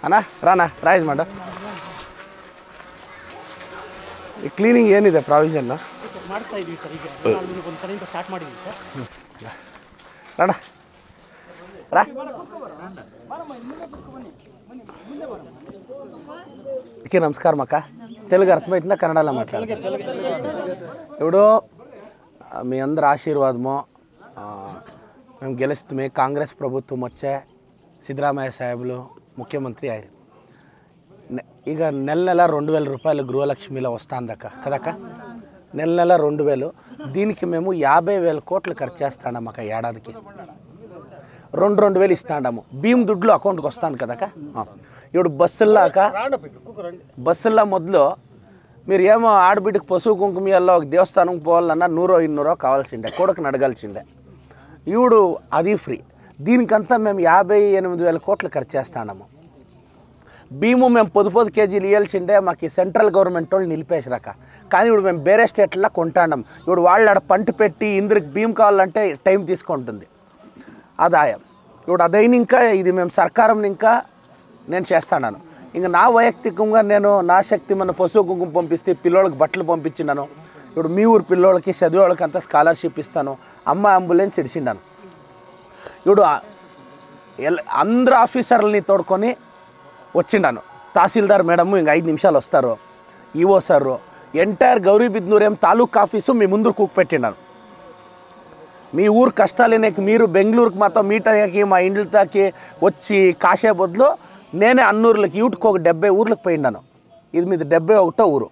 ಅಣ್ಣ ರಾಣ ಪ್ರೈಸ್ ಮಾಡು ಈ ಕ್ಲೀನಿಂಗ್ ಏನಿದೆ ಪ್ರಾವಿಷನ್ ಮಾಡ್ತಾ ಇದೀವಿ ಸರ್. ಈಗ ಒಂದು ಕಡೆಯಿಂದ ಸ್ಟಾರ್ಟ್ ಮಾಡಿದ್ದೀವಿ ಸರ್. ರಾಣ ರಾ ఓకే నమస్కారం అక్క. తెలుగు అర్థమవుతుందా కన్నడలో మాట్లాడాలి? ఇప్పుడు మీ అందరి ఆశీర్వాదము మేము గెలుస్తామే. కాంగ్రెస్ ప్రభుత్వం వచ్చే సిద్ధరామయ్య సాహెబులు ముఖ్యమంత్రి అయ్యారు. ఇక నెల నెల 2000 రూపాయలు గృహలక్ష్మిలో వస్తుందక్క కదక్క. నెల నెల 2000. దీనికి మేము 50,000 కోట్లు ఖర్చు చేస్తాము అక్క. ఏడాదికి 2,000 ఇస్తాము. భీమ్ దుడ్లు అకౌంట్కి వస్తాను కదక్క. ఇప్పుడు బస్సుల్లో మొదలు మీరు ఏమో ఆడబిడ్డకి పశువు కుంకుమల్లో ఒక దేవస్థానంకి పోవాలన్నా 100-200 కావాల్సిండే, కొడుకుని అడగాల్సిండే. ఇప్పుడు అది ఫ్రీ. దీనికంతా మేము 58,000 కోట్లు ఖర్చు చేస్తాము. భీము మేము పొద్దు కేజీలు ఇవ్వాల్సిండే, మాకు సెంట్రల్ గవర్నమెంట్ వాళ్ళు నిలిపేసిరాక. కానీ ఇప్పుడు మేము వేరే స్టేట్లలో కొంటాం. ఇప్పుడు వాళ్ళు ఆడ పంట పెట్టి ఇందుకు భీమ్ కావాలంటే టైం తీసుకుంటుంది ఆదాయం. ఇప్పుడు అదైనా ఇంకా ఇది మేము సర్కారం ఇంకా నేను చేస్తాను. ఇంకా నా వైయక్తికంగా నేను నా శక్తి మన పశువు కుంకుమ పంపిస్తే పిల్లోళ్ళకి బట్టలు పంపించినాను. ఇప్పుడు మీ ఊరు పిల్లోళ్ళకి చదివేవాళ్ళకి అంతా స్కాలర్షిప్ ఇస్తాను. అమ్మ అంబులెన్స్ ఇడిచిండాను. ఇప్పుడు అందరు ఆఫీసర్లని తోడుకొని వచ్చిండాను. తహసీల్దార్ మేడము ఇంక 5 నిమిషాలు వస్తారు. ఈవో సారు ఎంటైర్ గౌరీబిద్నూరేం తాలూకా ఆఫీసు మీ ముందు కూపెట్టిండాను. మీ ఊరు కష్టాలేనేకి మీరు బెంగళూరుకి మాతో మీట్ అయ్యాకి మా ఇండ్లకి వచ్చి కాసే బదులు నేనే అన్నూరులకి యూట్కి ఒక 70 ఊర్లకు పోయిండాను. ఇది మీది 71వ ఊరు.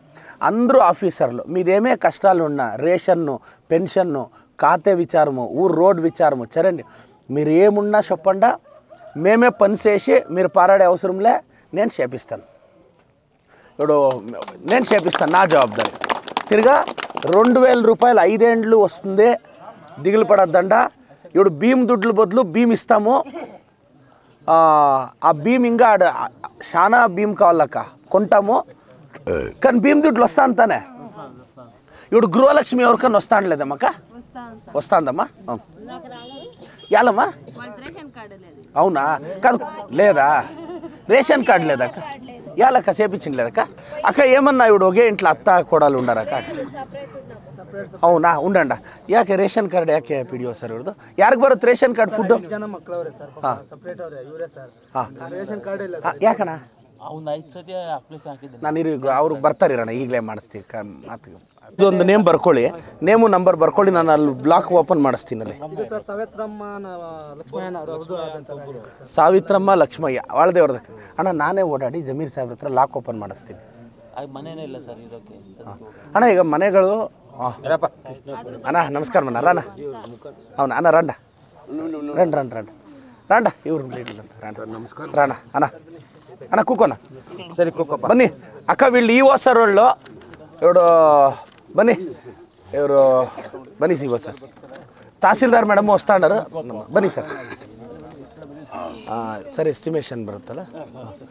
అందరూ ఆఫీసర్లు. మీదేమే కష్టాలు ఉన్నా రేషన్ను, పెన్షన్ను, ఖాతే విచారము, ఊరు రోడ్ విచారము చరండి. మీరు ఏమున్నా చెప్పండా, మేమే పని చేసి మీరు పారాడే అవసరంలే. నేను చేపిస్తాను. ఇప్పుడు నేను చేపిస్తాను. నా జవాబుదారి. తిరిగా 2,000 రూపాయలు 5 ఏండ్లు వస్తుంది. దిగులు పడద్దండ. ఇప్పుడు భీమ్ దుడ్లు బదులు భీమ్ ఇస్తాము. ఆ భీమ్ ఇంకా చాలా భీమ్ కావాలక్క కొంటాము. కానీ భీమ్ దుడ్లు వస్తాంతానే. ఇప్పుడు గృహలక్ష్మి ఎవరికన్నా వస్తాను లేదమ్మక్క? వస్తుందమ్మా. యాలమ్మా? అవునా? కాదు లేదా? రేషన్ కార్డు లేదక్క? యాలక్క చేపించింది లేదక్క? అక్క ఏమన్నా ఇప్పుడు ఒకే ఇంట్లో అత్త కోడలు ఉండారక్క? అవునా? ఉండండి. ಯಾಕೆ ರೇಷನ್ ಕಾರ್ಡ್ ಯಾಕೆ ಪಿಡಿಯೋ ಸರ್ ಇವ್ರದ್ದು? ಯಾರಿಗೆ ಬರುತ್ತೆ ರೇಷನ್ ಕಾರ್ಡ್ ಫುಡ್ಡು? ಯಾಕಣ್ಣ ನಾನು ಅವ್ರಿಗೆ ಬರ್ತಾರಿರೋಣ ಈಗಲೇ ಮಾಡಿಸ್ತೀವಿ ಮಾತಿಗೆ. ಇದೊಂದು ನೇಮ್ ಬರ್ಕೊಳ್ಳಿ, ನೇಮು ನಂಬರ್ ಬರ್ಕೊಳ್ಳಿ. ನಾನು ಅಲ್ಲಿ ಬ್ಲಾಕ್ ಓಪನ್ ಮಾಡಿಸ್ತೀನಿ. ಅಲ್ಲಿ ಸಾವಿತ್ರಮ್ಮ ಲಕ್ಷ್ಮಯ್ಯ ವಾಳದೇವ್ರದಕ್ಕೆ ಅಣ್ಣ ನಾನೇ ಓಡಾಡಿ ಜಮೀರ್ ಸಾಹೇಬ್ರ ಹತ್ರ ಲಾಕ್ ಓಪನ್ ಮಾಡಿಸ್ತೀನಿ. ಅಣ್ಣ ಈಗ ಮನೆಗಳು అన్న నమస్కారం అన్న. రానా? అవునా అన్న? రండి ఇವ್ರು నమస్కారం. రానా అన్న? అన్న కూకోనా? సరే కూకో. బన్నీ అక్క వీళ్ళు ఈవో సార్ వాళ్ళు ఇప్పుడు బన్నీ ఎవరు Bunny EO sir tahsildar madam ವಸ್ತಾ ಬನ್ನಿ ಸರ್. ಸರ್ ಎಸ್ಟಿಮೇಷನ್ ಬರುತ್ತಲ್ಲ